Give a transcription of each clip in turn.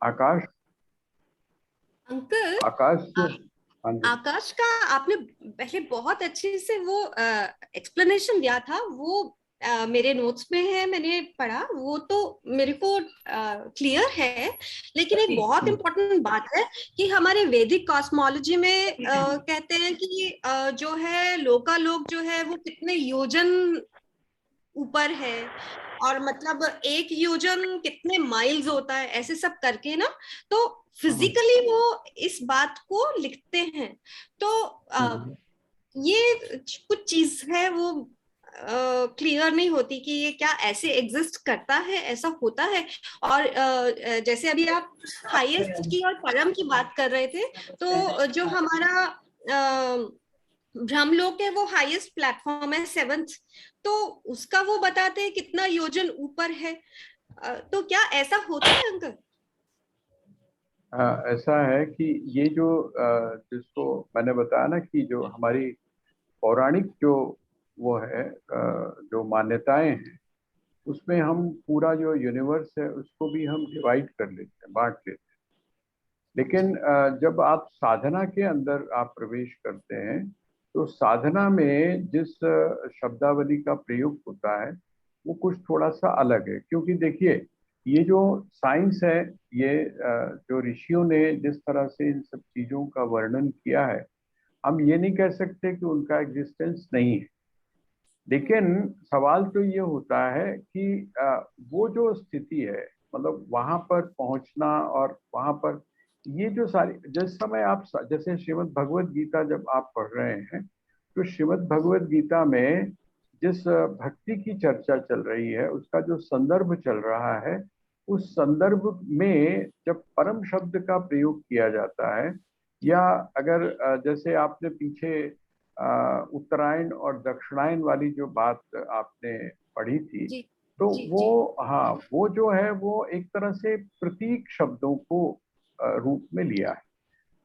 आकाश। Uncle, आकाश से। हाँ जी। आकाश का आपने पहले बहुत अच्छे से वो एक्सप्लेनेशन दिया था। वो मेरे नोट्स में है, मैंने पढ़ा, वो तो मेरे को क्लियर है। लेकिन एक बहुत इंपॉर्टेंट बात है कि हमारे वैदिक कॉस्मोलॉजी में कहते हैं कि जो है लोकालोक जो है वो कितने योजन ऊपर है, और मतलब एक योजन कितने माइल्स होता है, ऐसे सब करके ना। तो हम्म, फिजिकली वो इस बात को लिखते हैं। तो हम्म, ये कुछ चीज है वो क्लियर नहीं होती कि ये क्या ऐसे एग्जिस्ट करता है, ऐसा होता है। और जैसे अभी आप हाईएस्ट की और परम की बात कर रहे थे, तो जो हमारा ब्रह्मलोक है वो हाईएस्ट प्लेटफॉर्म है, सेवंथ। तो उसका वो बताते हैं कितना योजन ऊपर है। तो क्या ऐसा होता है अंकल? ऐसा है कि ये जो जिसको मैंने बताया ना कि जो हमारी पौराणिक जो वो है जो मान्यताएं हैं, उसमें हम पूरा जो यूनिवर्स है उसको भी हम डिवाइड कर लेते हैं, बांट लेते हैं। लेकिन जब आप साधना के अंदर आप प्रवेश करते हैं, तो साधना में जिस शब्दावली का प्रयोग होता है वो कुछ थोड़ा सा अलग है। क्योंकि देखिए, ये जो साइंस है, ये जो ऋषियों ने जिस तरह से इन सब चीजों का वर्णन किया है, हम ये नहीं कह सकते कि उनका एग्जिस्टेंस नहीं है। लेकिन सवाल तो ये होता है कि वो जो स्थिति है, मतलब वहां पर पहुंचना, और वहां पर ये जो सारी, जिस समय आप जैसे श्रीमद् भगवत गीता जब आप पढ़ रहे हैं, तो श्रीमद् भगवत गीता में जिस भक्ति की चर्चा चल रही है, उसका जो संदर्भ चल रहा है, उस संदर्भ में जब परम शब्द का प्रयोग किया जाता है, या अगर जैसे आपने पीछे उत्तरायण और दक्षिणायन वाली जो बात आपने पढ़ी थी, जी तो जी वो, जी हाँ, वो जो है वो एक तरह से प्रतीक शब्दों को रूप में लिया है।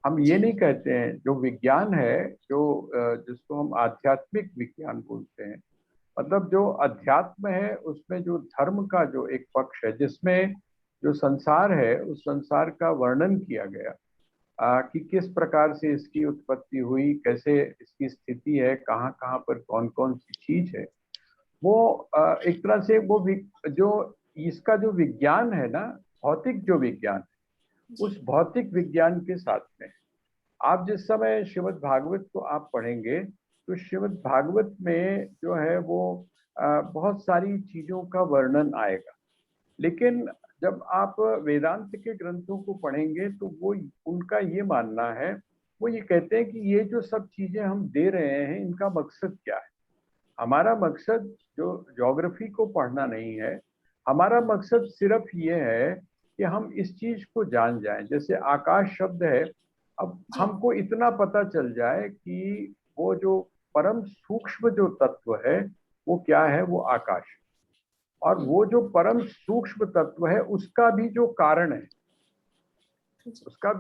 हम ये जी नहीं कहते हैं, जो विज्ञान है, जो जिसको हम आध्यात्मिक विज्ञान बोलते हैं, मतलब जो अध्यात्म है, उसमें जो धर्म का जो एक पक्ष है, जिसमें जो संसार है उस संसार का वर्णन किया गया, कि किस प्रकार से इसकी उत्पत्ति हुई, कैसे इसकी स्थिति है, कहाँ कहाँ पर कौन कौन सी चीज है, वो एक तरह से वो जो इसका जो विज्ञान है ना, भौतिक जो विज्ञान, जी उस भौतिक विज्ञान के साथ में आप जिस समय श्रीमद् भागवत को आप पढ़ेंगे, तो श्रीमद् भागवत में जो है वो बहुत सारी चीजों का वर्णन आएगा। लेकिन जब आप वेदांत के ग्रंथों को पढ़ेंगे, तो वो उनका ये मानना है, वो ये कहते हैं कि ये जो सब चीजें हम दे रहे हैं, इनका मकसद क्या है। हमारा मकसद जो ज्योग्राफी को पढ़ना नहीं है, हमारा मकसद सिर्फ ये है कि हम इस चीज को जान जाएं। जैसे आकाश शब्द है, अब जी हमको इतना पता चल जाए कि वो जो परम सूक्ष्म जो तत्व है वो क्या है, वो आकाश। और हम्म, वो जो परम सूक्ष्म तत्व है, उसका भी जो कारण है, जी उसका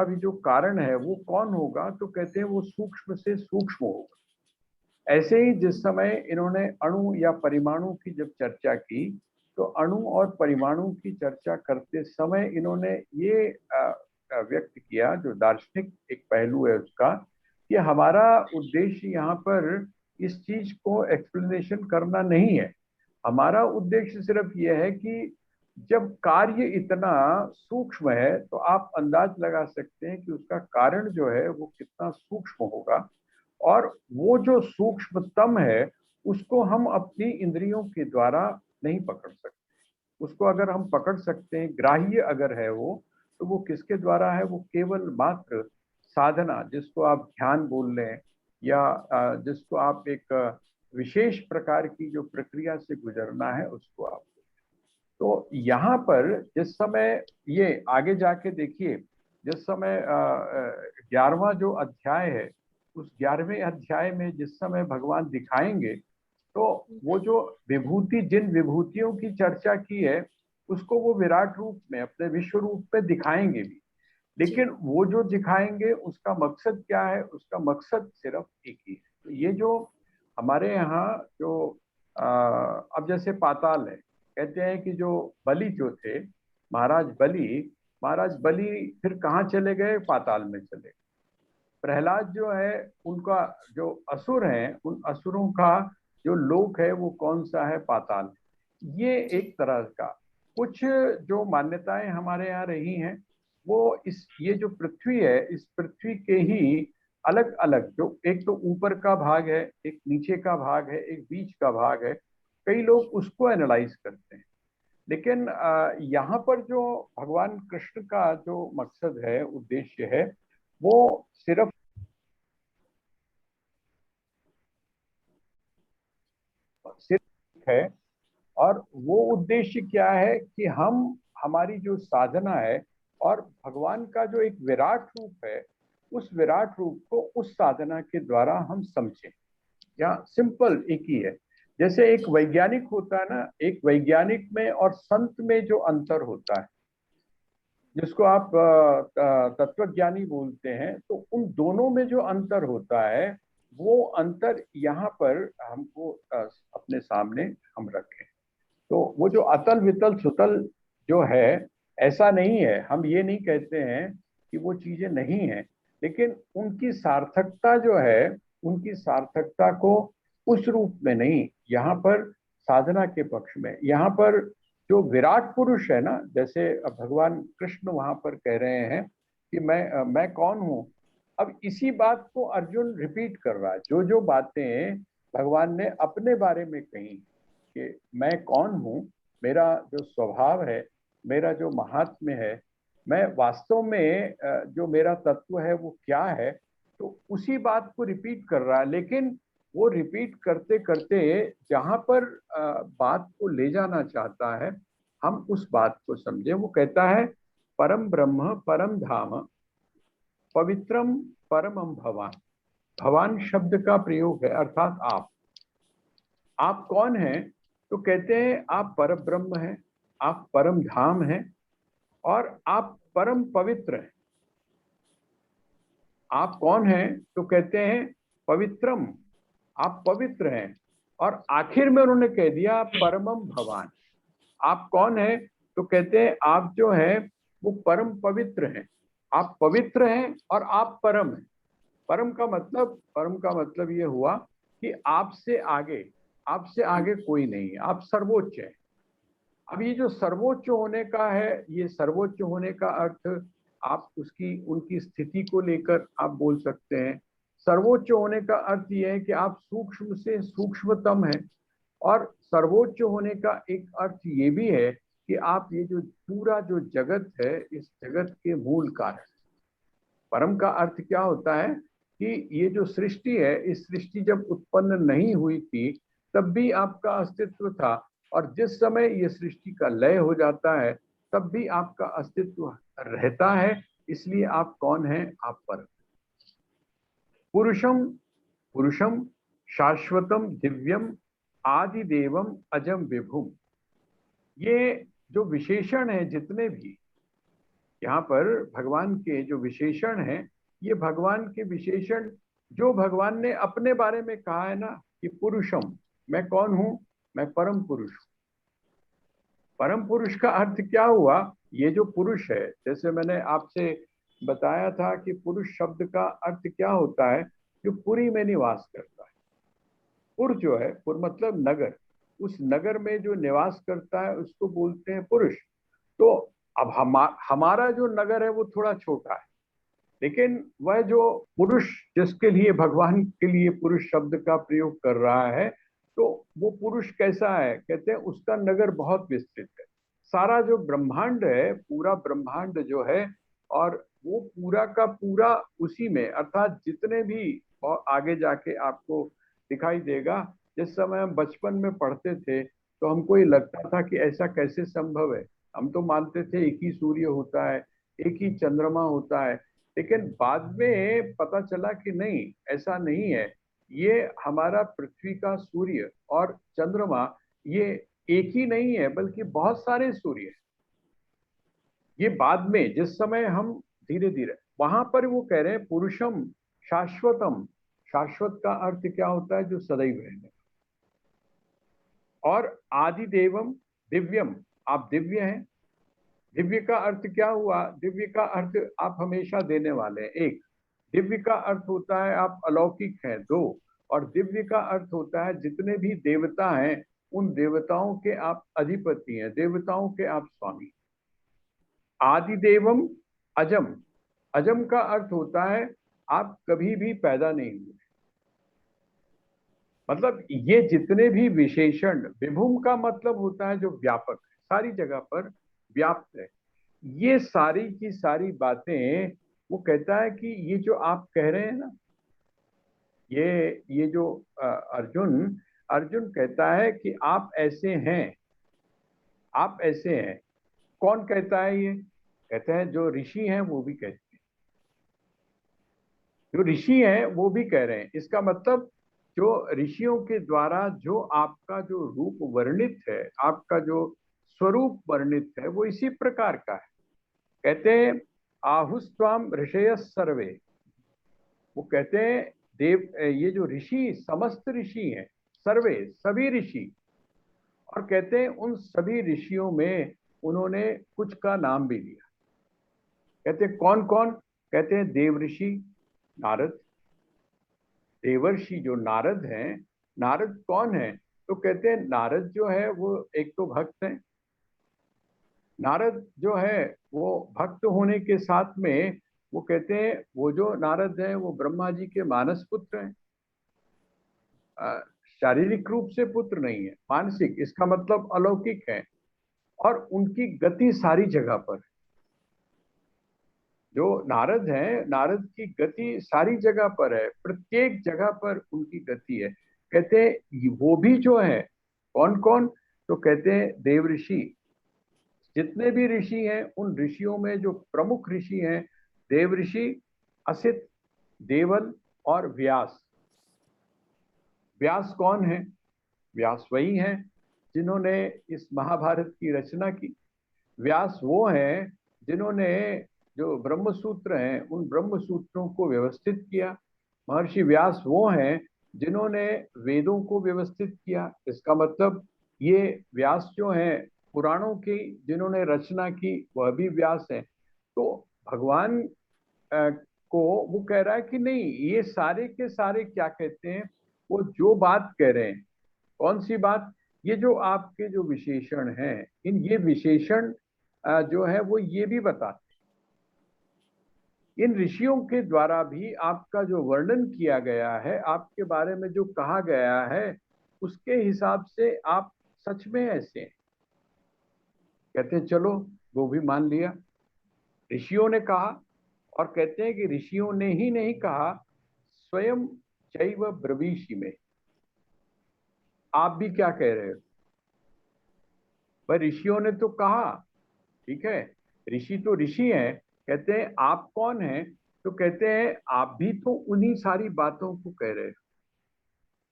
भी जो कारण है, वो कौन होगा, तो कहते हैं वो सूक्ष्म से सूक्ष्म होगा। ऐसे ही जिस समय इन्होंने अणु या परमाणु की जब चर्चा की, तो अणु और परमाणु की चर्चा करते समय इन्होंने ये व्यक्त किया, जो दार्शनिक एक पहलू है उसका, कि हमारा उद्देश्य यहाँ पर इस चीज को एक्सप्लेनेशन करना नहीं है। हमारा उद्देश्य सिर्फ ये है कि जब कार्य इतना सूक्ष्म है, तो आप अंदाज लगा सकते हैं कि उसका कारण जो है वो कितना सूक्ष्म होगा। और वो जो सूक्ष्मतम है, उसको हम अपनी इंद्रियों के द्वारा नहीं पकड़ सकते। उसको अगर हम पकड़ सकते हैं, ग्राह्य अगर है वो, तो वो किसके द्वारा है, वो केवल मात्र साधना, जिसको आप ध्यान बोल लें, या जिसको आप एक विशेष प्रकार की जो प्रक्रिया से गुजरना है, उसको आप। तो यहाँ पर जिस समय ये आगे जाके देखिए, जिस समय 11वां जो अध्याय है, उस 11वें अध्याय में जिस समय भगवान दिखाएंगे, तो वो जो विभूति, जिन विभूतियों की चर्चा की है, उसको वो विराट रूप में, अपने विश्व रूप में दिखाएंगे भी। जी लेकिन वो जो दिखाएंगे उसका मकसद क्या है, उसका मकसद सिर्फ एक ही है। तो ये जो हमारे यहाँ जो अब जैसे पाताल है, कहते हैं कि जो बलि जो थे, महाराज बलि, महाराज बलि फिर कहाँ चले गए? पाताल में चले गए। प्रहलाद जो है उनका जो असुर हैं, उन असुरों का जो लोक है वो कौन सा है? पाताल। ये एक तरह का कुछ जो मान्यताएं हमारे यहाँ रही हैं, वो इस ये जो पृथ्वी है, इस पृथ्वी के ही अलग अलग जो एक तो ऊपर का भाग है, एक नीचे का भाग है, एक बीच का भाग है, कई लोग उसको एनालाइज करते हैं। लेकिन यहाँ पर जो भगवान कृष्ण का जो मकसद है, उद्देश्य है, वो सिर्फ सिर्फ है। और वो उद्देश्य क्या है कि हम हमारी जो साधना है और भगवान का जो एक विराट रूप है, उस विराट रूप को उस साधना के द्वारा हम समझें। या सिंपल एक ही है। जैसे एक वैज्ञानिक होता है ना, एक वैज्ञानिक में और संत में जो अंतर होता है, जिसको आप तत्वज्ञानी बोलते हैं, तो उन दोनों में जो अंतर होता है, वो अंतर यहाँ पर हमको अपने सामने हम रखें। तो वो जो अतल वितल सुतल जो है, ऐसा नहीं है, हम ये नहीं कहते हैं कि वो चीजें नहीं हैं, लेकिन उनकी सार्थकता जो है, उनकी सार्थकता को उस रूप में नहीं, यहाँ पर साधना के पक्ष में, यहाँ पर जो विराट पुरुष है ना, जैसे भगवान कृष्ण वहां पर कह रहे हैं कि मैं कौन हूं। अब इसी बात को अर्जुन रिपीट कर रहा है, जो जो बातें भगवान ने अपने बारे में कही कि मैं कौन हूँ, मेरा जो स्वभाव है, मेरा जो महात्म्य है, मैं वास्तव में जो मेरा तत्व है वो क्या है, तो उसी बात को रिपीट कर रहा है। लेकिन वो रिपीट करते करते जहां पर बात को ले जाना चाहता है, हम उस बात को समझे। वो कहता है परम ब्रह्म परम धाम पवित्रम परमम भवान। भवान शब्द का प्रयोग है, अर्थात आप कौन हैं? तो कहते हैं आप पर ब्रह्म हैं, आप परम धाम हैं, और आप परम पवित्र हैं। आप कौन हैं? तो कहते हैं पवित्रम, आप पवित्र हैं। और आखिर में उन्होंने कह दिया परमम भवान। आप कौन हैं? तो कहते हैं आप जो है वो परम पवित्र हैं। आप पवित्र हैं और आप परम हैं। परम का मतलब ये हुआ कि आपसे आगे कोई नहीं है, आप सर्वोच्च हैं। अब ये जो सर्वोच्च होने का है, ये सर्वोच्च होने का अर्थ आप उसकी उनकी स्थिति को लेकर आप बोल सकते हैं। सर्वोच्च होने का अर्थ ये है कि आप सूक्ष्म से सूक्ष्मतम हैं। और सर्वोच्च होने का एक अर्थ ये भी है कि आप ये जो पूरा जो जगत है, इस जगत के मूल कारण। परम का अर्थ क्या होता है कि ये जो सृष्टि है, इस सृष्टि जब उत्पन्न नहीं हुई थी, तब भी आपका अस्तित्व था। और जिस समय ये सृष्टि का लय हो जाता है, तब भी आपका अस्तित्व रहता है। इसलिए आप कौन हैं? आप परम पुरुषम। पुरुषम शाश्वतम दिव्यम आदिदेवम अजम विभुम। ये जो विशेषण है, जितने भी यहाँ पर भगवान के जो विशेषण हैं, ये भगवान के विशेषण जो भगवान ने अपने बारे में कहा है ना, कि पुरुषम, मैं कौन हूं? मैं परम पुरुष हूं। परम पुरुष का अर्थ क्या हुआ? ये जो पुरुष है, जैसे मैंने आपसे बताया था कि पुरुष शब्द का अर्थ क्या होता है, जो पुरी में निवास करता है। पुर जो है, पुर मतलब नगर, उस नगर में जो निवास करता है उसको बोलते हैं पुरुष। तो अब हमारा जो नगर है वो थोड़ा छोटा है, लेकिन वह जो पुरुष जिसके लिए भगवान के लिए पुरुष शब्द का प्रयोग कर रहा है, तो वो पुरुष कैसा है? कहते हैं उसका नगर बहुत विस्तृत है। सारा जो ब्रह्मांड है, पूरा ब्रह्मांड जो है, और वो पूरा का पूरा उसी में, अर्थात जितने भी, और आगे जाके आपको दिखाई देगा। जिस समय हम बचपन में पढ़ते थे, तो हमको ये लगता था कि ऐसा कैसे संभव है। हम तो मानते थे एक ही सूर्य होता है, एक ही चंद्रमा होता है। लेकिन बाद में पता चला कि नहीं, ऐसा नहीं है। ये हमारा पृथ्वी का सूर्य और चंद्रमा, ये एक ही नहीं है, बल्कि बहुत सारे सूर्य हैं। ये बाद में जिस समय हम धीरे धीरे वहां पर वो कह रहे हैं पुरुषम शाश्वतम। शाश्वत का अर्थ क्या होता है? जो सदैव रहने। और आदि देवम दिव्यम, आप दिव्य हैं। दिव्य का अर्थ क्या हुआ? दिव्य का अर्थ आप हमेशा देने वाले हैं, एक। दिव्य का अर्थ होता है आप अलौकिक हैं, दो। और दिव्य का अर्थ होता है जितने भी देवता हैं उन देवताओं के आप अधिपति हैं, देवताओं के आप स्वामी। आदिदेवम अजम। अजम का अर्थ होता है आप कभी भी पैदा नहीं हुए। मतलब ये जितने भी विशेषण, विभुम का मतलब होता है जो व्यापक है, सारी जगह पर व्याप्त है। ये सारी की सारी बातें वो कहता है कि ये जो आप कह रहे हैं ना, ये जो अर्जुन अर्जुन कहता है कि आप ऐसे हैं, आप ऐसे हैं। कौन कहता है ये? कहते हैं जो ऋषि हैं वो भी कहते हैं, जो ऋषि हैं वो भी कह रहे हैं। इसका मतलब जो ऋषियों के द्वारा जो आपका जो रूप वर्णित है, आपका जो स्वरूप वर्णित है, वो इसी प्रकार का है। कहते हैं आहुस्त्वाम ऋषय सर्वे। वो कहते हैं देव, ये जो ऋषि समस्त ऋषि हैं, सर्वे सभी ऋषि। और कहते हैं उन सभी ऋषियों में उन्होंने कुछ का नाम भी लिया। कहते हैं कौन कौन? कहते हैं देव ऋषि नारद। देवर्षि जो नारद हैं, नारद कौन है? तो कहते हैं नारद जो है वो एक तो भक्त है। नारद जो है वो भक्त होने के साथ में वो कहते हैं वो जो नारद है वो ब्रह्मा जी के मानस पुत्र हैं। शारीरिक रूप से पुत्र नहीं है, मानसिक, इसका मतलब अलौकिक है। और उनकी गति सारी जगह पर है। जो नारद हैं, नारद की गति सारी जगह पर है, प्रत्येक जगह पर उनकी गति है। कहते हैं वो भी जो है कौन कौन? तो कहते हैं देव ऋषि। जितने भी ऋषि हैं उन ऋषियों में जो प्रमुख ऋषि हैं, देव ऋषि, असित, देवल और व्यास। व्यास कौन है? व्यास वही हैं जिन्होंने इस महाभारत की रचना की। व्यास वो हैं जिन्होंने जो ब्रह्म सूत्र हैं उन ब्रह्म सूत्रों को व्यवस्थित किया। महर्षि व्यास वो हैं जिन्होंने वेदों को व्यवस्थित किया। इसका मतलब ये व्यास जो हैं पुराणों की जिन्होंने रचना की वह भी व्यास हैं। तो भगवान को वो कह रहा है कि नहीं, ये सारे के सारे क्या कहते हैं, वो जो बात कह रहे हैं, कौन सी बात? ये जो आपके जो विशेषण हैं, इन ये विशेषण जो है वो ये भी बताते हैं। इन ऋषियों के द्वारा भी आपका जो वर्णन किया गया है, आपके बारे में जो कहा गया है, उसके हिसाब से आप सच में ऐसे हैं। कहते हैं चलो वो भी मान लिया, ऋषियों ने कहा। और कहते हैं कि ऋषियों ने ही नहीं कहा, स्वयं चैव ब्रवीषि में आप भी क्या कह रहे हो? पर ऋषियों ने तो कहा, ठीक है, ऋषि तो ऋषि हैं। कहते हैं आप कौन हैं? तो कहते हैं आप भी तो उन्हीं सारी बातों को कह रहे हो।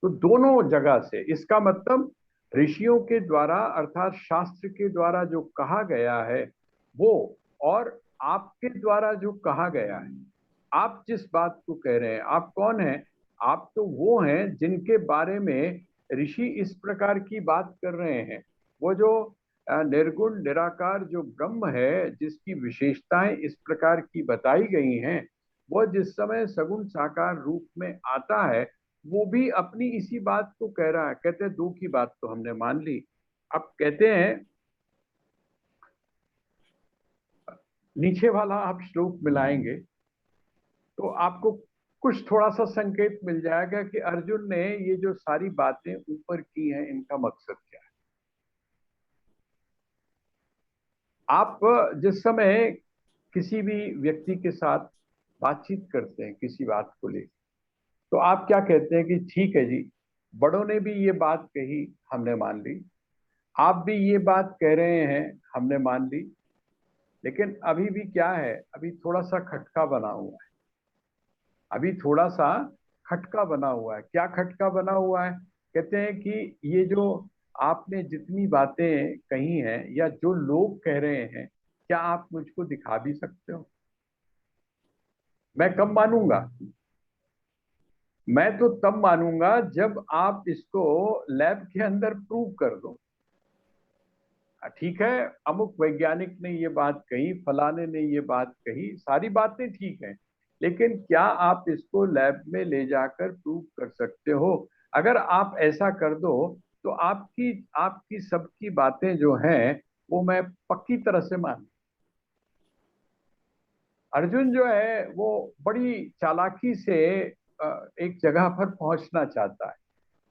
तो दोनों जगह से इसका मतलब ऋषियों के द्वारा अर्थात शास्त्र के द्वारा जो कहा गया है वो, और आपके द्वारा जो कहा गया है, आप जिस बात को कह रहे हैं, आप कौन हैं? आप तो वो हैं जिनके बारे में ऋषि इस प्रकार की बात कर रहे हैं। वो जो निर्गुण निराकार जो ब्रह्म है, जिसकी विशेषताएं इस प्रकार की बताई गई हैं, वो जिस समय सगुण साकार रूप में आता है वो भी अपनी इसी बात को कह रहा है। कहते हैं दो की बात तो हमने मान ली। अब कहते हैं नीचे वाला आप श्लोक मिलाएंगे तो आपको कुछ थोड़ा सा संकेत मिल जाएगा कि अर्जुन ने ये जो सारी बातें ऊपर की हैं इनका मकसद क्या है। आप जिस समय किसी भी व्यक्ति के साथ बातचीत करते हैं किसी बात को लेकर, तो आप क्या कहते हैं कि ठीक है जी, बड़ों ने भी ये बात कही, हमने मान ली, आप भी ये बात कह रहे हैं, हमने मान ली। लेकिन अभी भी क्या है, अभी थोड़ा सा खटका बना हुआ है। अभी थोड़ा सा खटका बना हुआ है। क्या खटका बना हुआ है? कहते हैं कि ये जो आपने जितनी बातें कही हैं या जो लोग कह रहे हैं, क्या आप मुझको दिखा भी सकते हो? मैं कब मानूंगा? मैं तो तब मानूंगा जब आप इसको लैब के अंदर प्रूव कर दो। ठीक है, अमुक वैज्ञानिक ने ये बात कही, फलाने ने ये बात कही, सारी बातें ठीक हैं, लेकिन क्या आप इसको लैब में ले जाकर प्रूव कर सकते हो? अगर आप ऐसा कर दो तो आपकी आपकी सबकी बातें जो हैं वो मैं पक्की तरह से मान। अर्जुन जो है वो बड़ी चालाकी से एक जगह पर पहुंचना चाहता है।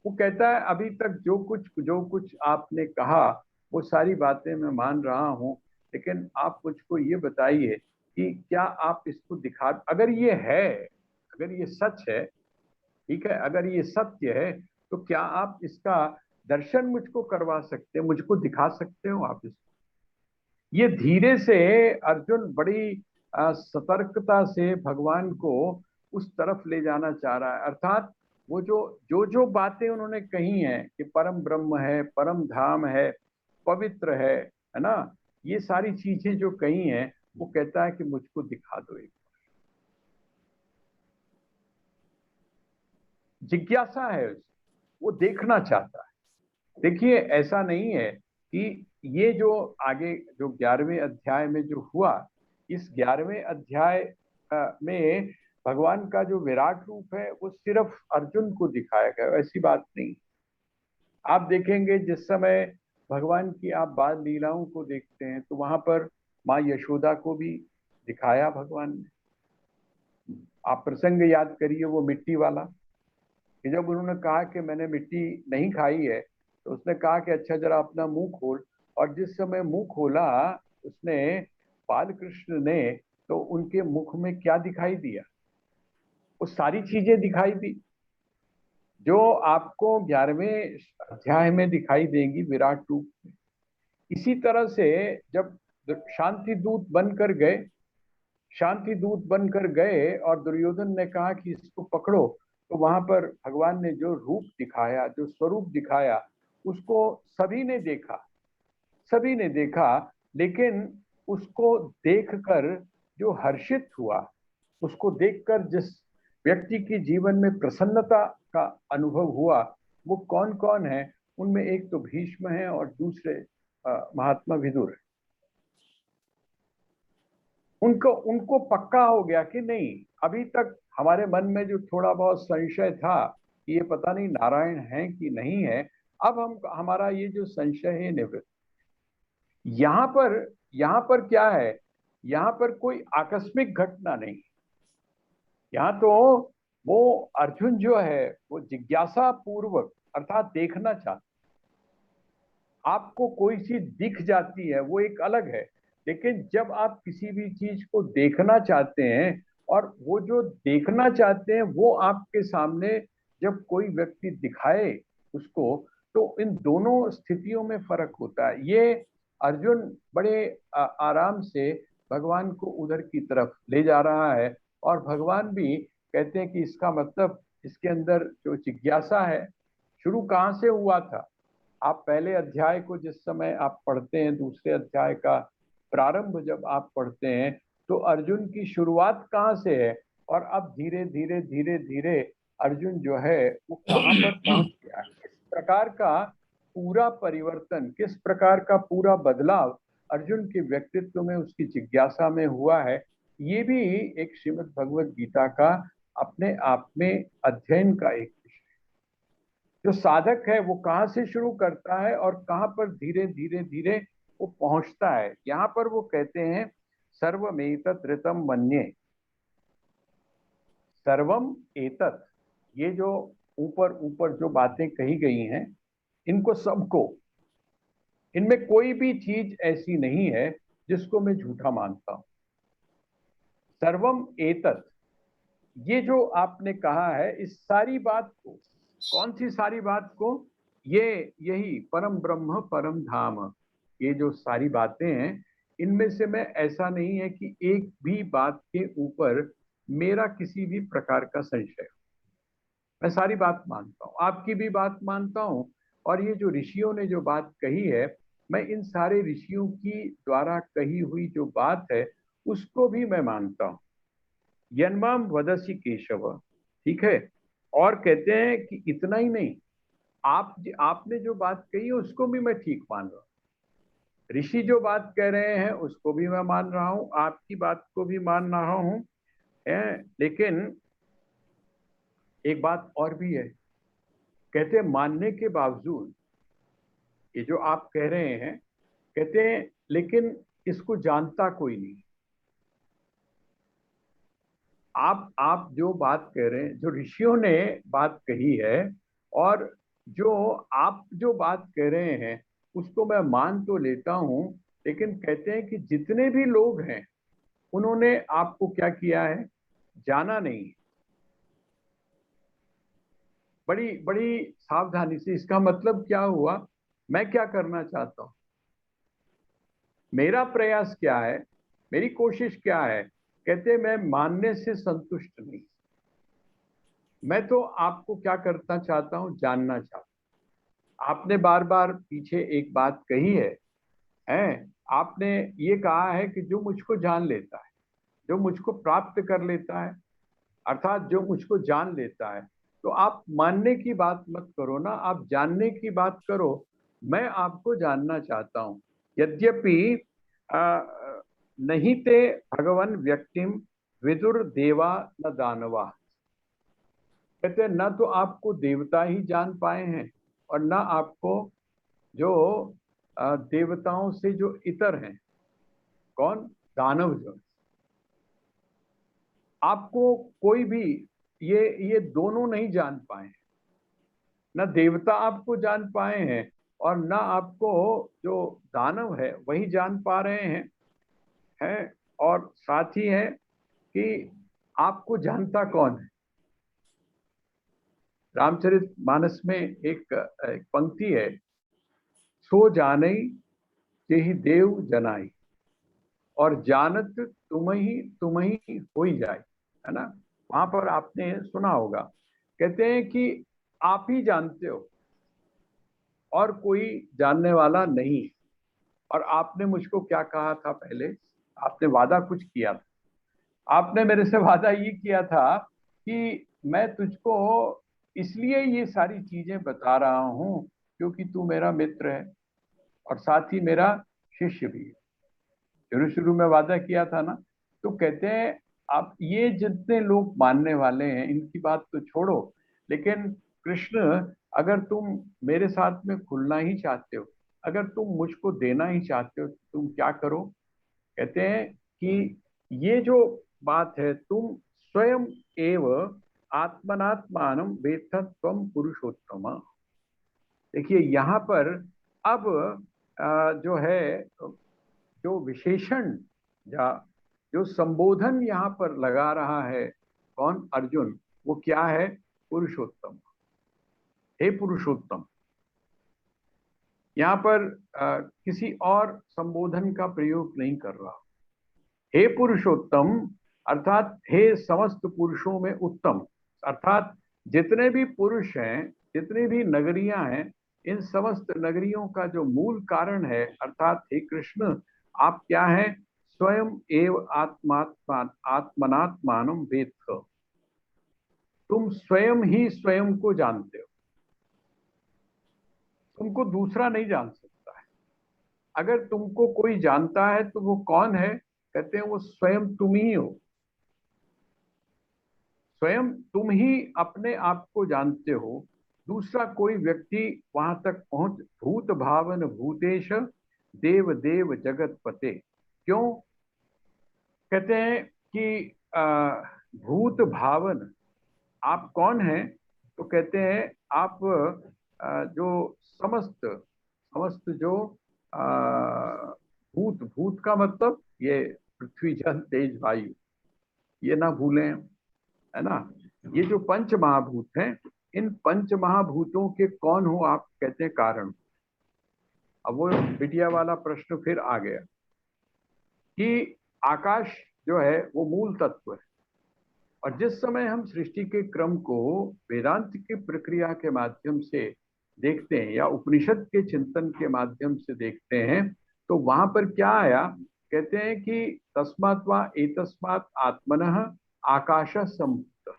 वो कहता है अभी तक जो कुछ आपने कहा वो सारी बातें मैं मान रहा हूं, लेकिन आप मुझको ये बताइए कि क्या आप इसको दिखा, अगर ये है, अगर ये सच है, ठीक है, अगर ये सत्य है, तो क्या आप इसका दर्शन मुझको करवा सकते हैं, मुझको दिखा सकते हो आप इसको? ये धीरे से अर्जुन बड़ी सतर्कता से भगवान को उस तरफ ले जाना चाह रहा है। अर्थात वो जो जो जो बातें उन्होंने कही हैं कि परम ब्रह्म है, परम धाम है, पवित्र है ना, ये सारी चीजें जो कही हैं, वो कहता है कि मुझको दिखा दो एक। जिज्ञासा है उसकी, वो देखना चाहता है। देखिए ऐसा नहीं है कि ये जो आगे जो 11वें अध्याय में जो हुआ, इस 11वें अध्याय में भगवान का जो विराट रूप है वो सिर्फ अर्जुन को दिखाया गया, ऐसी बात नहीं। आप देखेंगे जिस समय भगवान की आप बाल लीलाओं को देखते हैं तो वहां पर माँ यशोदा को भी दिखाया भगवान ने। आप प्रसंग याद करिए वो मिट्टी वाला, कि जब उन्होंने कहा कि मैंने मिट्टी नहीं खाई है, तो उसने कहा कि अच्छा जरा अपना मुंह खोल। और जिस समय मुंह खोला उसने, बाल कृष्ण ने, तो उनके मुख में क्या दिखाई दिया? वो सारी चीजें दिखाई दी जो आपको 11वें अध्याय में दिखाई देंगी विराट रूप में। इसी तरह से जब शांति दूत बनकर गए, शांति दूत बनकर गए और दुर्योधन ने कहा कि इसको पकड़ो, तो वहां पर भगवान ने जो रूप दिखाया, जो स्वरूप दिखाया, उसको सभी ने देखा, सभी ने देखा। लेकिन उसको देखकर जो हर्षित हुआ, उसको देखकर जिस व्यक्ति की जीवन में प्रसन्नता का अनुभव हुआ, वो कौन कौन है? उनमें एक तो भीष्म है और दूसरे महात्मा विदुर है। उनको उनको पक्का हो गया कि नहीं, अभी तक हमारे मन में जो थोड़ा बहुत संशय था कि ये पता नहीं नारायण है कि नहीं है, अब हम हमारा ये जो संशय है निवृत्त। यहाँ पर क्या है? यहाँ पर कोई आकस्मिक घटना नहीं। यहाँ तो वो अर्जुन जो है वो जिज्ञासा पूर्वक, अर्थात देखना चाहता। आपको कोई चीज दिख जाती है वो एक अलग है, लेकिन जब आप किसी भी चीज को देखना चाहते हैं और वो जो देखना चाहते हैं वो आपके सामने जब कोई व्यक्ति दिखाए उसको, तो इन दोनों स्थितियों में फर्क होता है। ये अर्जुन बड़े आराम से भगवान को उधर की तरफ ले जा रहा है, और भगवान भी कहते हैं कि इसका मतलब इसके अंदर जो जिज्ञासा है, शुरू कहाँ से हुआ था? आप पहले अध्याय को जिस समय आप पढ़ते हैं, दूसरे अध्याय का प्रारंभ जब आप पढ़ते हैं, तो अर्जुन की शुरुआत कहाँ से है? और अब धीरे धीरे धीरे धीरे अर्जुन जो है वो कहाँ पर पहुंच गया, किस प्रकार का पूरा परिवर्तन, किस प्रकार का पूरा बदलाव अर्जुन के व्यक्तित्व में, उसकी जिज्ञासा में हुआ है। ये भी एक श्रीमद् भगवत गीता का अपने आप में अध्ययन का एक, जो साधक है वो कहाँ से शुरू करता है और कहाँ पर धीरे धीरे धीरे वो पहुंचता है। यहाँ पर वो कहते हैं सर्वमेतत् ऋतं मन्ये, सर्वम एतत्, ये जो ऊपर ऊपर जो बातें कही गई हैं, इनको सबको, इनमें कोई भी चीज ऐसी नहीं है जिसको मैं झूठा मानता हूं। सर्वम एतत्, ये जो आपने कहा है इस सारी बात को, कौन सी सारी बात को? ये यही परम ब्रह्म परम धाम, ये जो सारी बातें हैं, इनमें से मैं, ऐसा नहीं है कि एक भी बात के ऊपर मेरा किसी भी प्रकार का संशय। मैं सारी बात मानता हूँ, आपकी भी बात मानता हूँ, और ये जो ऋषियों ने जो बात कही है, मैं इन सारे ऋषियों की द्वारा कही हुई जो बात है उसको भी मैं मानता हूँ। यन्माम वदसी केशव, ठीक है। और कहते हैं कि इतना ही नहीं, आपने जो बात कही है उसको भी मैं ठीक मान रहा हूं। ऋषि जो बात कह रहे हैं उसको भी मैं मान रहा हूं, आपकी बात को भी मान रहा हूं, लेकिन एक बात और भी है। कहते हैं मानने के बावजूद ये जो आप कह रहे हैं, कहते हैं लेकिन इसको जानता कोई नहीं। आप जो बात कह रहे हैं, जो ऋषियों ने बात कही है, और जो आप जो बात कह रहे हैं उसको मैं मान तो लेता हूं, लेकिन कहते हैं कि जितने भी लोग हैं उन्होंने आपको क्या किया है, जाना नहीं। बड़ी बड़ी सावधानी से, इसका मतलब क्या हुआ, मैं क्या करना चाहता हूं, मेरा प्रयास क्या है, मेरी कोशिश क्या है। कहते हैं मैं मानने से संतुष्ट नहीं, मैं तो आपको क्या करना चाहता हूं, जानना चाहता हूं। आपने बार बार पीछे एक बात कही है, आपने ये कहा है कि जो मुझको जान लेता है, जो मुझको प्राप्त कर लेता है, अर्थात जो मुझको जान लेता है, तो आप मानने की बात मत करो ना, आप जानने की बात करो। मैं आपको जानना चाहता हूं। यद्यपि नहीं ते भगवन व्यक्तिम विदुर देवा न दानवा। कहते हैं न तो आपको देवता ही जान पाए हैं, और न आपको जो देवताओं से जो इतर हैं, कौन, दानव जो, आपको कोई भी ये दोनों नहीं जान पाए हैं। न देवता आपको जान पाए हैं, और न आपको जो दानव है वही जान पा रहे हैं। और साथ ही है कि आपको जानता कौन है। रामचरित मानस में एक पंक्ति है, सो जानई के ही देव जनाई, और जानत तुम ही हो ही जाए, है ना। वहां पर आपने सुना होगा, कहते हैं कि आप ही जानते हो और कोई जानने वाला नहीं। और आपने मुझको क्या कहा था पहले, आपने वादा कुछ किया था, आपने मेरे से वादा ये किया था कि मैं तुझको इसलिए ये सारी चीजें बता रहा हूं क्योंकि तू मेरा मित्र है और साथ ही मेरा शिष्य भी है। शुरू शुरू में वादा किया था ना। तो कहते हैं आप ये जितने लोग मानने वाले हैं इनकी बात तो छोड़ो, लेकिन कृष्ण, अगर तुम मेरे साथ में खुलना ही चाहते हो, अगर तुम मुझको देना ही चाहते हो, तो तुम क्या करो। कहते हैं कि ये जो बात है, तुम स्वयं एव आत्मनात्मानम वेत्थत्वम पुरुषोत्तम। देखिए यहाँ पर अब जो है, जो विशेषण या जो संबोधन यहाँ पर लगा रहा है कौन, अर्जुन, वो क्या है, पुरुषोत्तम। हे पुरुषोत्तम। यहाँ पर किसी और संबोधन का प्रयोग नहीं कर रहा। हे पुरुषोत्तम अर्थात हे समस्त पुरुषों में उत्तम, अर्थात जितने भी पुरुष हैं, जितनी भी नगरियां हैं, इन समस्त नगरियों का जो मूल कारण है, अर्थात हे कृष्ण, आप क्या हैं, स्वयं एव आत्मनात्मानम वेत्थ। तुम स्वयं ही स्वयं को जानते हो, तुमको दूसरा नहीं जान सकता है। अगर तुमको कोई जानता है तो वो कौन है, कहते हैं वो स्वयं तुम ही हो। स्वयं तुम ही अपने आप को जानते हो, दूसरा कोई व्यक्ति वहां तक पहुंच, भूत भावन भूतेश देव देव जगत पते। क्यों कहते हैं कि भूत भावन, आप कौन हैं, तो कहते हैं आप जो समस्त समस्त जो भूत, भूत का मतलब ये पृथ्वी जल तेज वायु, ये ना भूलें, है ना। ये जो पंच महाभूत हैं, इन पंच महाभूतों के कौन हो आप, कहते हैं कारण। अब वो बिटिया वाला प्रश्न फिर आ गया कि आकाश जो है वो मूल तत्व है, और जिस समय हम सृष्टि के क्रम को वेदांत की प्रक्रिया के माध्यम से देखते हैं या उपनिषद के चिंतन के माध्यम से देखते हैं, तो वहां पर क्या आया, कहते हैं कि तस्मात् वा एतस्मात् आत्मनः आकाश संभूत।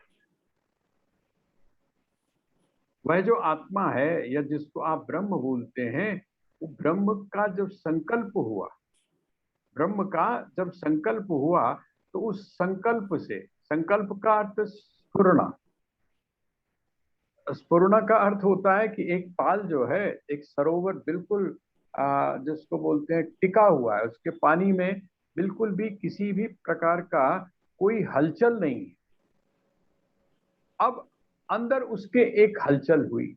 वह जो आत्मा है या जिसको आप ब्रह्म बोलते हैं, वो ब्रह्म का जब संकल्प हुआ, ब्रह्म का जब संकल्प हुआ, तो उस संकल्प से, संकल्प का अर्थ स्फुरना, स्फुरना का अर्थ होता है कि एक पाल जो है, एक सरोवर बिल्कुल जिसको बोलते हैं टिका हुआ है, उसके पानी में बिल्कुल भी किसी भी प्रकार का कोई हलचल नहीं है। अब अंदर उसके एक हलचल हुई,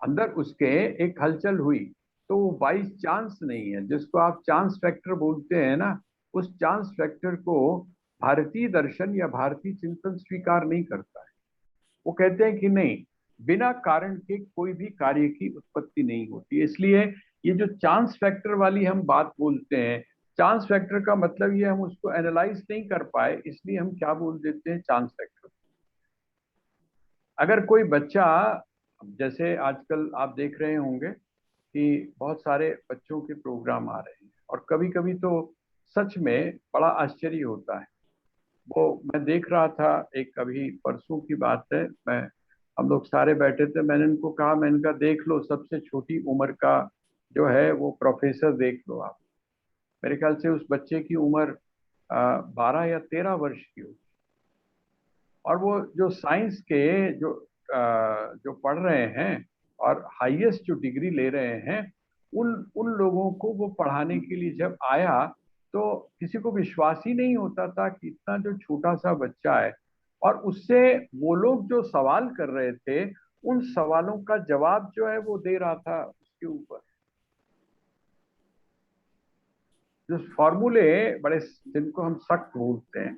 अंदर उसके एक हलचल हुई, तो वो बाई चांस नहीं है, जिसको आप चांस फैक्टर बोलते हैं ना, उस चांस फैक्टर को भारतीय दर्शन या भारतीय चिंतन स्वीकार नहीं करता है। वो कहते हैं कि नहीं, बिना कारण के कोई भी कार्य की उत्पत्ति नहीं होती। इसलिए ये जो चांस फैक्टर वाली हम बात बोलते हैं, चांस फैक्टर का मतलब ये हम उसको एनालाइज नहीं कर पाए, इसलिए हम क्या बोल देते हैं, चांस फैक्टर। अगर कोई बच्चा, जैसे आजकल आप देख रहे होंगे कि बहुत सारे बच्चों के प्रोग्राम आ रहे हैं, और कभी कभी तो सच में बड़ा आश्चर्य होता है। वो मैं देख रहा था, एक अभी परसों की बात है, मैं हम लोग सारे बैठे थे, मैंने इनको कहा, मैंने कहा देख लो सबसे छोटी उम्र का जो है वो प्रोफेसर देख लो आप। मेरे ख्याल से उस बच्चे की उम्र 12 या 13 वर्ष की होगी, और वो जो साइंस के जो पढ़ रहे हैं और हाईएस्ट जो डिग्री ले रहे हैं, उन उन लोगों को वो पढ़ाने के लिए जब आया, तो किसी को विश्वास ही नहीं होता था कि इतना जो छोटा सा बच्चा है, और उससे वो लोग जो सवाल कर रहे थे, उन सवालों का जवाब जो है वो दे रहा था उसके ऊपर। जो फॉर्मूले बड़े, जिनको हम सख्त बोलते हैं,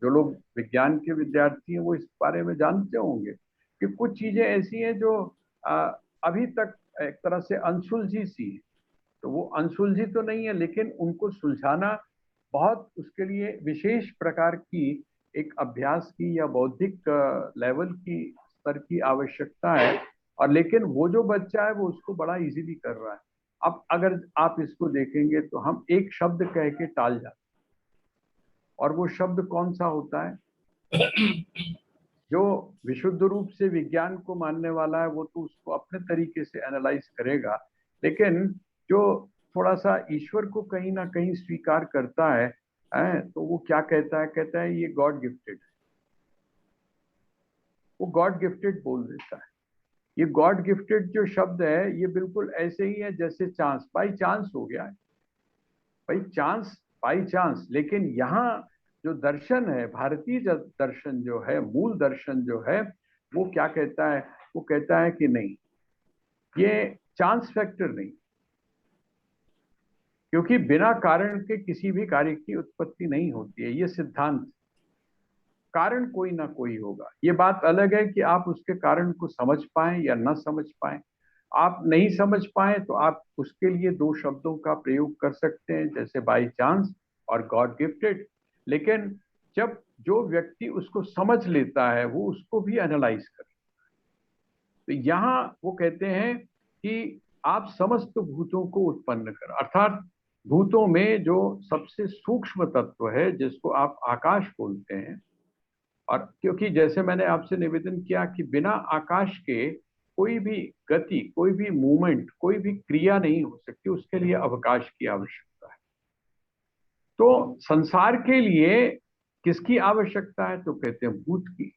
जो लोग विज्ञान के विद्यार्थी हैं वो इस बारे में जानते होंगे कि कुछ चीजें ऐसी हैं जो अभी तक एक तरह से अनसुलझी सी है। तो वो अनसुलझी तो नहीं है, लेकिन उनको सुलझाना बहुत, उसके लिए विशेष प्रकार की एक अभ्यास की या बौद्धिक लेवल की स्तर की आवश्यकता है। और लेकिन वो जो बच्चा है वो उसको बड़ा इजीली कर रहा है। अब अगर आप इसको देखेंगे तो हम एक शब्द कह के टाल जाते हैं, और वो शब्द कौन सा होता है? जो विशुद्ध रूप से विज्ञान को मानने वाला है वो तो उसको अपने तरीके से एनालाइज करेगा, लेकिन जो थोड़ा सा ईश्वर को कहीं ना कहीं स्वीकार करता है, तो वो क्या कहता है? कहता है ये गॉड गिफ्टेड, वो गॉड गिफ्टेड बोल देता है। ये गॉड गिफ्टेड जो शब्द है, ये बिल्कुल ऐसे ही है जैसे चांस, बाई चांस हो गया है, भाई चांस, बाई चांस। लेकिन यहाँ जो दर्शन है, भारतीय दर्शन जो है, मूल दर्शन जो है, वो क्या कहता है? वो कहता है कि नहीं, ये चांस फैक्टर नहीं, क्योंकि बिना कारण के किसी भी कार्य की उत्पत्ति नहीं होती है। ये सिद्धांत, कारण कोई ना कोई होगा। ये बात अलग है कि आप उसके कारण को समझ पाए या ना समझ पाए। आप नहीं समझ पाए तो आप उसके लिए दो शब्दों का प्रयोग कर सकते हैं, जैसे बाई चांस और गॉड गिफ्टेड। लेकिन जब जो व्यक्ति उसको समझ लेता है, वो उसको भी एनालाइज कर, तो यहाँ वो कहते हैं कि आप समस्त भूतों को उत्पन्न कर, अर्थात भूतों में जो सबसे सूक्ष्म तत्व है, जिसको आप आकाश बोलते हैं। और क्योंकि जैसे मैंने आपसे निवेदन किया कि बिना आकाश के कोई भी गति, कोई भी मूवमेंट, कोई भी क्रिया नहीं हो सकती, उसके लिए अवकाश की आवश्यकता है। तो संसार के लिए किसकी आवश्यकता है? तो कहते हैं भूत की।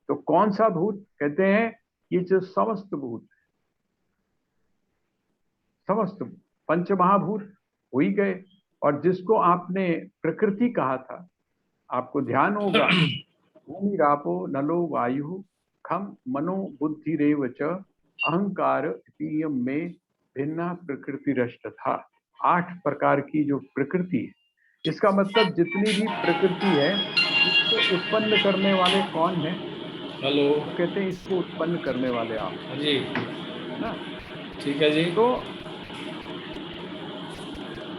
तो कौन सा भूत? कहते हैं ये जो समस्त भूत, समस्त पंचमहाभूत हो ही गए। और जिसको आपने प्रकृति कहा था, आपको ध्यान होगा, भूमि रापो नलो वायु खम मनो बुद्धि रेव च अहंकार इतीयम में भिन्ना प्रकृति रष्ट था। 8 प्रकार की जो प्रकृति है, इसका मतलब जितनी भी प्रकृति है, इसको उत्पन्न करने वाले कौन है? हेलो, तो कहते हैं इसको उत्पन्न करने वाले आप जी, ना। ठीक है जी। तो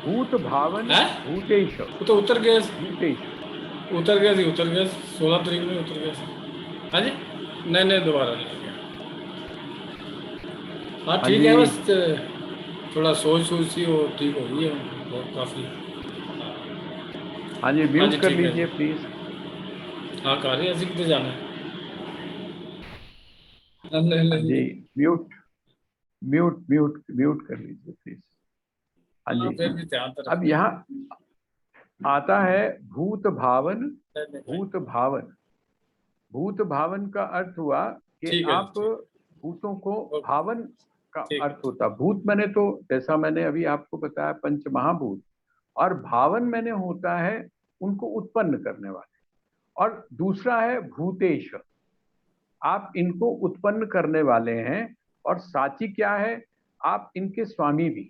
भूत भावन है भूतेश, वो तो उतर गया, भूतेश। उतर गया जी, उतर गया 16 तारीख में उतर गया। हाँ जी, नहीं नहीं दोबारा नहीं गया। हाँ हाँ ठीक जी, है, बस थोड़ा सोच सी वो ठीक हो गई है बहुत काफ़ी। हाँ जी, हाँ जी म्यूट कर ठीक है लीजिए जी। प्लीज। हाँ कह रही ऐसे कितने जाना है? नहीं हाँ नहीं जी, म्यूट। म्यूट म्यूट म्यूट कर लीजिए प्लीज। हाँ हाँ, फिर जी। भी ध्यान तो अब रखना। यहाँ आता है भूत भावन। नहीं, नहीं, नहीं। भूत भावन, भूत भावन का अर्थ हुआ कि ठीक है जी, आप ठीक। भूतों को ओके। भावन का ठीक है। अर्थ होता। भूत मैंने तो जैसा मैंने अभी आपको बताया पंच महाभूत, और भावन मैंने होता है उनको उत्पन्न करने वाले। और दूसरा है भूतेश, आप इनको उत्पन्न करने वाले हैं। और साची क्या है, आप इनके स्वामी भी।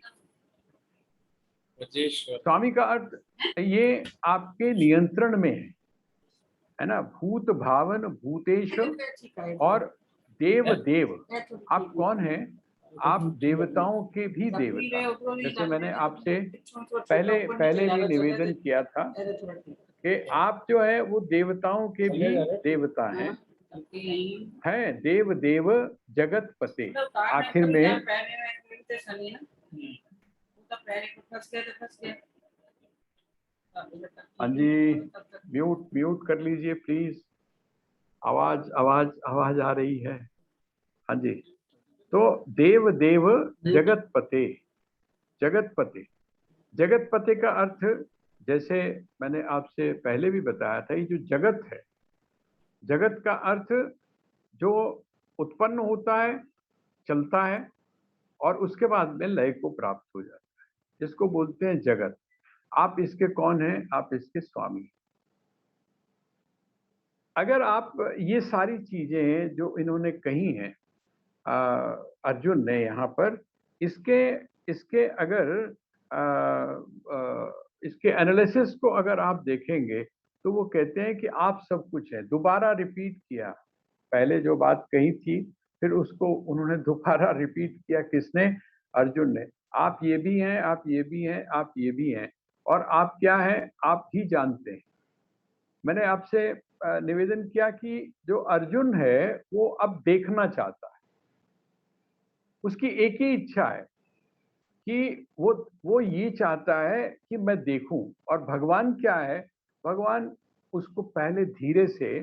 राजेश्वर। स्वामी का अर्थ ये आपके नियंत्रण में है ना। भूत भावन भूतेश और देव देव, आप कौन हैं? आप देवताओं के भी देवता। जैसे मैंने आपसे पहले पहले भी निवेदन किया था कि आप जो है वो देवताओं के भी देवता हैं देव देव जगत पते। आखिर में हाँ जी, म्यूट म्यूट कर लीजिए प्लीज, आवाज आवाज आवाज आ रही है। हाँ जी। तो देव देव जगत पते, जगत पते। जगत पते का अर्थ, जैसे मैंने आपसे पहले भी बताया था, ये जो जगत है, जगत का अर्थ जो उत्पन्न होता है, चलता है और उसके बाद में लय को प्राप्त हो जाता है, जिसको बोलते हैं जगत। आप इसके कौन हैं? आप इसके स्वामी। अगर आप ये सारी चीजें जो इन्होंने कही हैं अर्जुन ने यहाँ पर, इसके इसके अगर इसके एनालिसिस को अगर आप देखेंगे तो वो कहते हैं कि आप सब कुछ है। दोबारा रिपीट किया, पहले जो बात कही थी फिर उसको उन्होंने दोबारा रिपीट किया। किसने? अर्जुन ने। आप ये भी हैं, आप ये भी हैं, आप ये भी हैं, और आप क्या है आप ही जानते हैं। मैंने आपसे निवेदन किया कि जो अर्जुन है वो अब देखना चाहता है, उसकी एक ही इच्छा है कि वो ये चाहता है कि मैं देखूं। और भगवान क्या है? भगवान उसको पहले धीरे से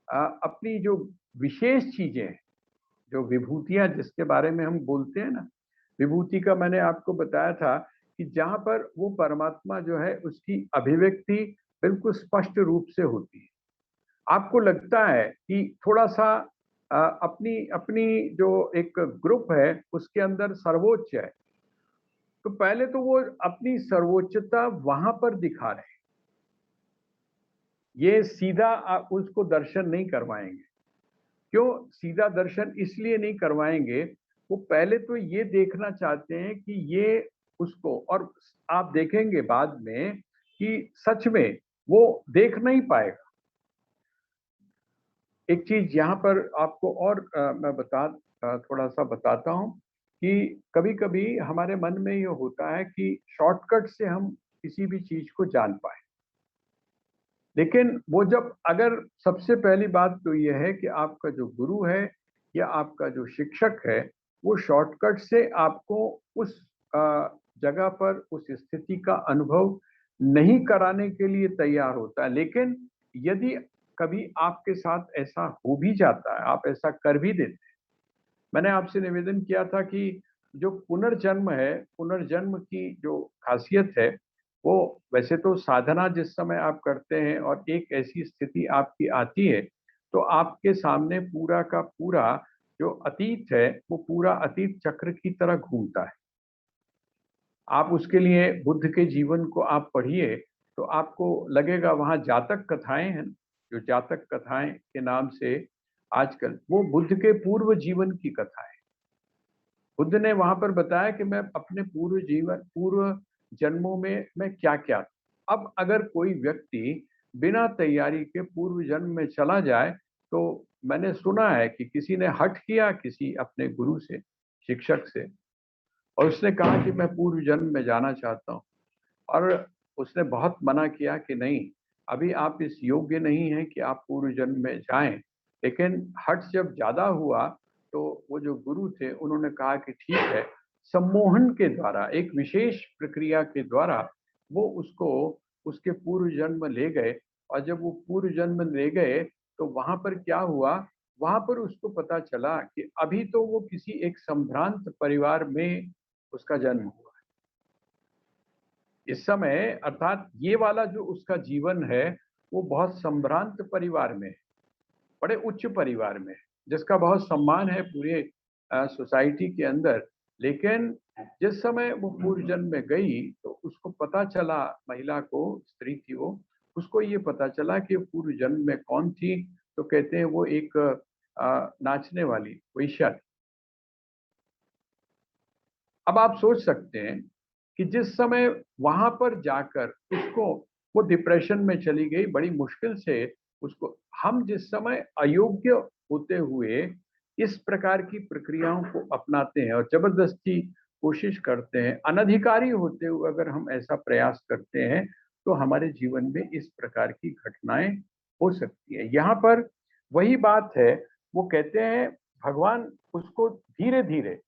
अपनी जो विशेष चीजें हैं, जो विभूतियां जिसके बारे में हम बोलते हैं ना, विभूति का मैंने आपको बताया था कि जहां पर वो परमात्मा जो है उसकी अभिव्यक्ति बिल्कुल स्पष्ट रूप से होती है। आपको लगता है कि थोड़ा सा अपनी अपनी जो एक ग्रुप है उसके अंदर सर्वोच्च है, तो पहले तो वो अपनी सर्वोच्चता वहां पर दिखा रहे हैं। ये सीधा उसको दर्शन नहीं करवाएंगे। क्यों सीधा दर्शन इसलिए नहीं करवाएंगे? वो पहले तो ये देखना चाहते हैं कि ये उसको, और आप देखेंगे बाद में कि सच में वो देख नहीं पाएगा। एक चीज यहाँ पर आपको और मैं थोड़ा सा बताता हूँ कि कभी कभी हमारे मन में ये होता है कि शॉर्टकट से हम किसी भी चीज को जान पाए, लेकिन वो जब अगर सबसे पहली बात तो ये है कि आपका जो गुरु है या आपका जो शिक्षक है वो शॉर्टकट से आपको उस जगह पर उस स्थिति का अनुभव नहीं कराने के लिए तैयार होता है। लेकिन यदि कभी आपके साथ ऐसा हो भी जाता है, आप ऐसा कर भी देते हैं, मैंने आपसे निवेदन किया था कि जो पुनर्जन्म है, पुनर्जन्म की जो खासियत है वो, वैसे तो साधना जिस समय आप करते हैं और एक ऐसी स्थिति आपकी आती है तो आपके सामने पूरा का पूरा जो अतीत है वो पूरा अतीत चक्र की तरह घूमता है। आप उसके लिए बुद्ध के जीवन को आप पढ़िए तो आपको लगेगा वहाँ जातक कथाएं हैं, जो जातक कथाएं के नाम से आजकल, वो बुद्ध के पूर्व जीवन की कथा है। बुद्ध ने वहां पर बताया कि मैं अपने पूर्व जन्मों में मैं क्या क्या था। अब अगर कोई व्यक्ति बिना तैयारी के पूर्व जन्म में चला जाए तो मैंने सुना है कि किसी ने हठ किया किसी अपने गुरु से, शिक्षक से, और उसने कहा कि मैं पूर्व जन्म में जाना चाहता हूँ। और उसने बहुत मना किया कि नहीं, अभी आप इस योग्य नहीं हैं कि आप पूर्व जन्म में जाएं। लेकिन हठ जब ज्यादा हुआ तो वो जो गुरु थे उन्होंने कहा कि ठीक है, सम्मोहन के द्वारा एक विशेष प्रक्रिया के द्वारा वो उसको उसके पूर्व जन्म ले गए। और जब वो पूर्व जन्म ले गए तो वहां पर क्या हुआ वहां पर उसको पता चला कि अभी तो वो किसी एक संभ्रांत परिवार में उसका जन्म हुआ है। इस समय अर्थात ये वाला जो उसका जीवन है वो बहुत संभ्रांत परिवार में है, बड़े उच्च परिवार में है, जिसका बहुत सम्मान है पूरे सोसाइटी के अंदर। लेकिन जिस समय वो पूर्व जन्म में गई तो उसको पता चला, महिला को, स्त्री थी वो, उसको ये पता चला कि पूर्व जन्म में कौन थी। तो कहते हैं वो एक नाचने वाली वेश्या थी। अब आप सोच सकते हैं कि जिस समय वहां पर जाकर उसको, वो डिप्रेशन में चली गई, बड़ी मुश्किल से उसको, हम जिस समय अयोग्य होते हुए इस प्रकार की प्रक्रियाओं को अपनाते हैं और जबरदस्ती कोशिश करते हैं, अनधिकारी होते हुए अगर हम ऐसा प्रयास करते हैं तो हमारे जीवन में इस प्रकार की घटनाएं हो सकती है। यहाँ पर वही बात है, वो कहते हैं भगवान उसको धीरे धीरे,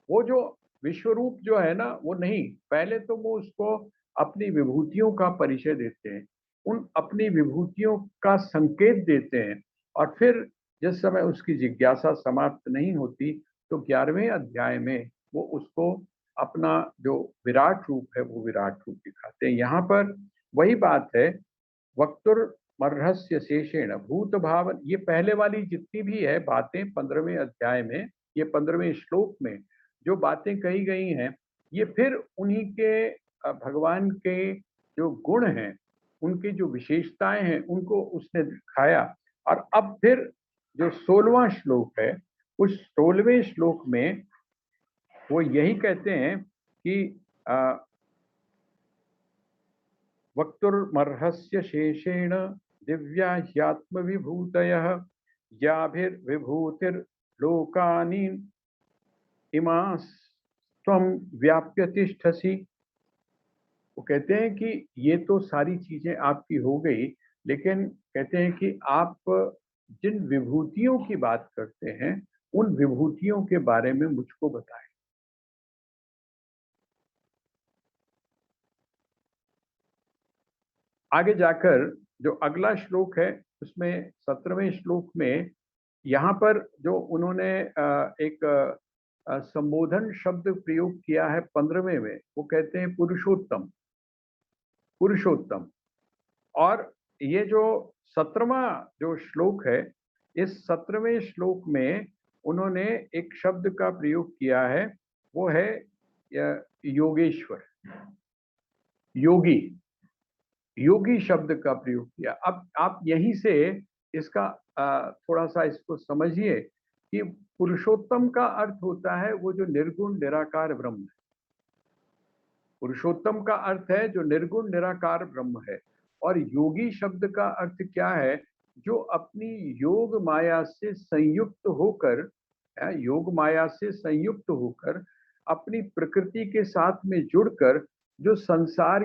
वो जो विश्वरूप जो है ना, वो नहीं, पहले तो वो उसको अपनी विभूतियों का परिचय देते हैं, उन अपनी विभूतियों का संकेत देते हैं, और फिर जिस समय उसकी जिज्ञासा समाप्त नहीं होती तो 11वें अध्याय में वो उसको अपना जो विराट रूप है वो विराट रूप दिखाते हैं। यहाँ पर वही बात है, वक्तुर्मर्हस्य शेषेण भूत भावन, ये पहले वाली जितनी भी है बातें 15वें अध्याय में, ये 15वें श्लोक में जो बातें कही गई हैं, ये फिर उन्हीं के भगवान के जो गुण हैं, उनकी जो विशेषताएं हैं, उनको उसने दिखाया। और अब फिर जो 16वां श्लोक है, उस 16वें श्लोक में वो यही कहते हैं कि वक्तुर्मर्हस्य शेषेण दिव्या ह्यात्मविभूतयः याभिर्विभूतिर्लोकानि इमास्त्वं व्याप्य तिष्ठसि। वो कहते हैं कि ये तो सारी चीजें आपकी हो गई, लेकिन कहते हैं कि आप जिन विभूतियों की बात करते हैं उन विभूतियों के बारे में मुझको बताएं। आगे जाकर जो अगला श्लोक है उसमें 17वें श्लोक में, यहाँ पर जो उन्होंने एक संबोधन शब्द प्रयोग किया है 15वें में, वो कहते हैं पुरुषोत्तम, पुरुषोत्तम। और ये जो 17वां जो श्लोक है, इस 17वें श्लोक में उन्होंने एक शब्द का प्रयोग किया है, वो है योगेश्वर, योगी, योगी शब्द का प्रयोग किया। अब आप यहीं से इसका थोड़ा सा इसको समझिए कि पुरुषोत्तम का अर्थ होता है वो जो निर्गुण निराकार ब्रह्म है। पुरुषोत्तम का अर्थ है जो निर्गुण निराकार ब्रह्म है। और योगी शब्द का अर्थ क्या है? जो अपनी योग माया से संयुक्त होकर, योग माया से संयुक्त होकर अपनी प्रकृति के साथ में जुड़कर जो संसार